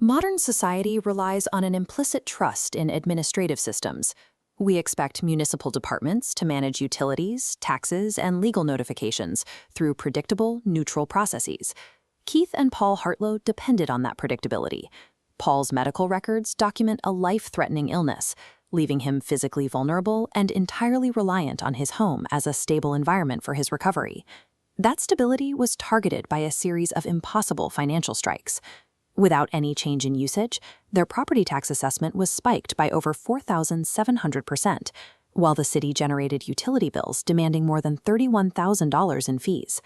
Modern society relies on an implicit trust in administrative systems. We expect municipal departments to manage utilities, taxes, and legal notifications through predictable, neutral processes. Keith and Paul Hartl depended on that predictability. Paul's medical records document a life-threatening illness, leaving him physically vulnerable and entirely reliant on his home as a stable environment for his recovery. That stability was targeted by a series of impossible financial strikes. Without any change in usage, their property tax assessment was spiked by over 4,700%, while the city generated utility bills demanding more than $31,000 in fees.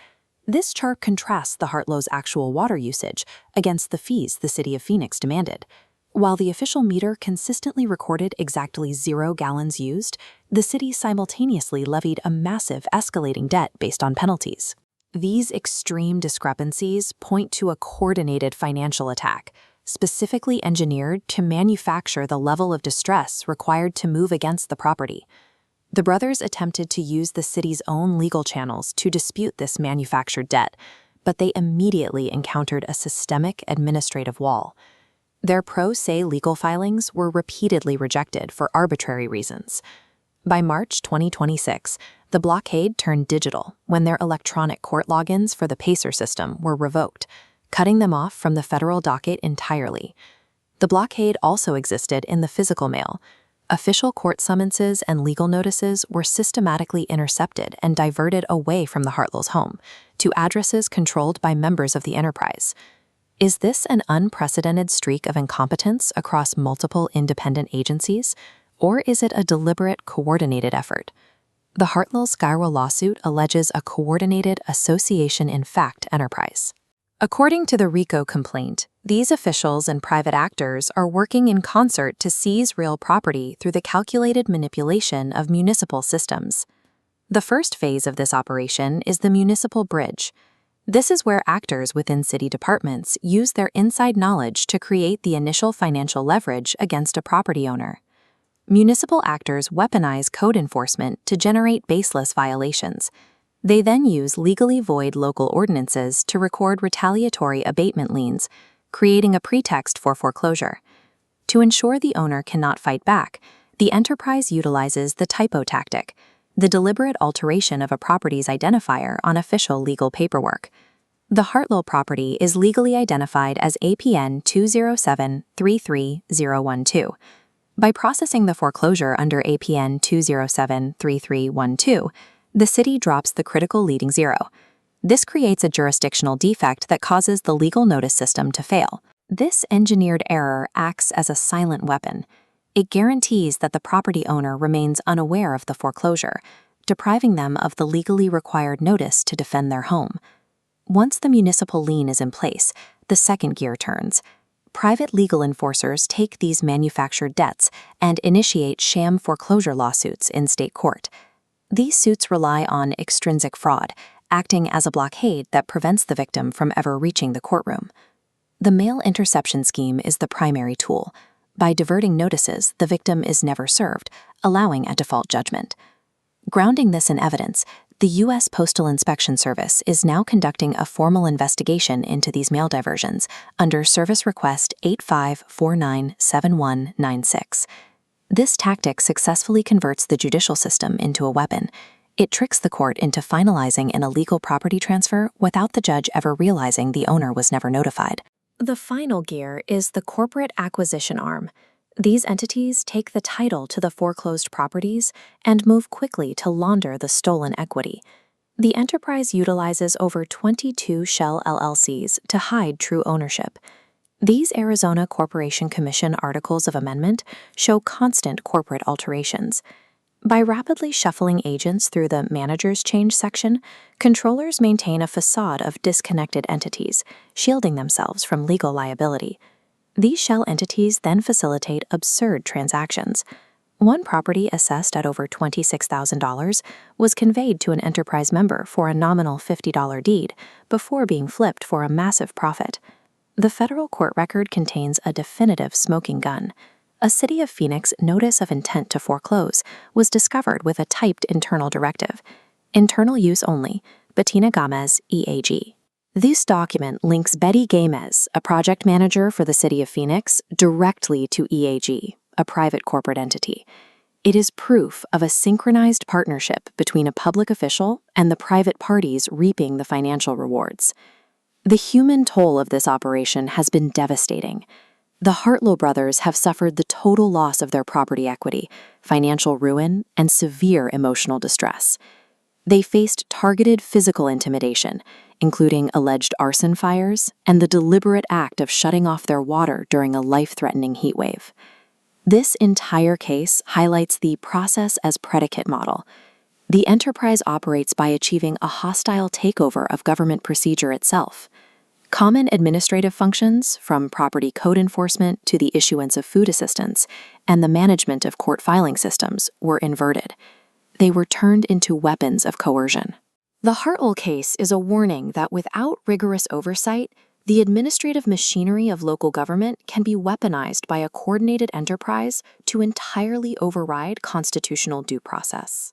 This chart contrasts the Hartl's actual water usage against the fees the city of Phoenix demanded. While the official meter consistently recorded exactly 0 gallons used, the city simultaneously levied a massive escalating debt based on penalties. These extreme discrepancies point to a coordinated financial attack, specifically engineered to manufacture the level of distress required to move against the property. The brothers attempted to use the city's own legal channels to dispute this manufactured debt, but they immediately encountered a systemic administrative wall. Their pro se legal filings were repeatedly rejected for arbitrary reasons. By March 2026, the blockade turned digital when their electronic court logins for the PACER system were revoked, cutting them off from the federal docket entirely. The blockade also existed in the physical mail. Official court summonses and legal notices were systematically intercepted and diverted away from the Hartl's home to addresses controlled by members of the enterprise. Is this an unprecedented streak of incompetence across multiple independent agencies, or is it a deliberate, coordinated effort? The Hartl-Skyro lawsuit alleges a coordinated association-in-fact enterprise. According to the RICO complaint, these officials and private actors are working in concert to seize real property through the calculated manipulation of municipal systems. The first phase of this operation is the municipal bridge. This is where actors within city departments use their inside knowledge to create the initial financial leverage against a property owner. Municipal actors weaponize code enforcement to generate baseless violations. They then use legally void local ordinances to record retaliatory abatement liens, creating a pretext for foreclosure. To ensure the owner cannot fight back, the enterprise utilizes the typo tactic, the deliberate alteration of a property's identifier on official legal paperwork. The Hartl property is legally identified as APN 207-33012. By processing the foreclosure under APN 207-3312, the city drops the critical leading zero. This creates a jurisdictional defect that causes the legal notice system to fail. This engineered error acts as a silent weapon. It guarantees that the property owner remains unaware of the foreclosure, depriving them of the legally required notice to defend their home. Once the municipal lien is in place, the second gear turns. Private legal enforcers take these manufactured debts and initiate sham foreclosure lawsuits in state court. These suits rely on extrinsic fraud, acting as a blockade that prevents the victim from ever reaching the courtroom. The mail interception scheme is the primary tool. By diverting notices, the victim is never served, allowing a default judgment. Grounding this in evidence, the U.S. Postal Inspection Service is now conducting a formal investigation into these mail diversions under Service Request 85497196. This tactic successfully converts the judicial system into a weapon. It tricks the court into finalizing an illegal property transfer without the judge ever realizing the owner was never notified. The final gear is the corporate acquisition arm. These entities take the title to the foreclosed properties and move quickly to launder the stolen equity. The enterprise utilizes over 22 shell LLCs to hide true ownership. These Arizona Corporation Commission articles of amendment show constant corporate alterations. By rapidly shuffling agents through the Managers Change section, controllers maintain a facade of disconnected entities, shielding themselves from legal liability. These shell entities then facilitate absurd transactions. One property assessed at over $26,000 was conveyed to an enterprise member for a nominal $50 deed before being flipped for a massive profit. The federal court record contains a definitive smoking gun. A City of Phoenix notice of intent to foreclose was discovered with a typed internal directive. Internal use only, Bettina Gomez, EAG. This document links Betty Gamez, a project manager for the City of Phoenix, directly to EAG, a private corporate entity. It is proof of a synchronized partnership between a public official and the private parties reaping the financial rewards. The human toll of this operation has been devastating. The Hartl brothers have suffered the total loss of their property equity, financial ruin, and severe emotional distress. They faced targeted physical intimidation, including alleged arson fires and the deliberate act of shutting off their water during a life-threatening heat wave. This entire case highlights the process as predicate model. The enterprise operates by achieving a hostile takeover of government procedure itself. Common administrative functions, from property code enforcement to the issuance of food assistance and the management of court filing systems, were inverted. They were turned into weapons of coercion. The Hartl case is a warning that without rigorous oversight, the administrative machinery of local government can be weaponized by a coordinated enterprise to entirely override constitutional due process.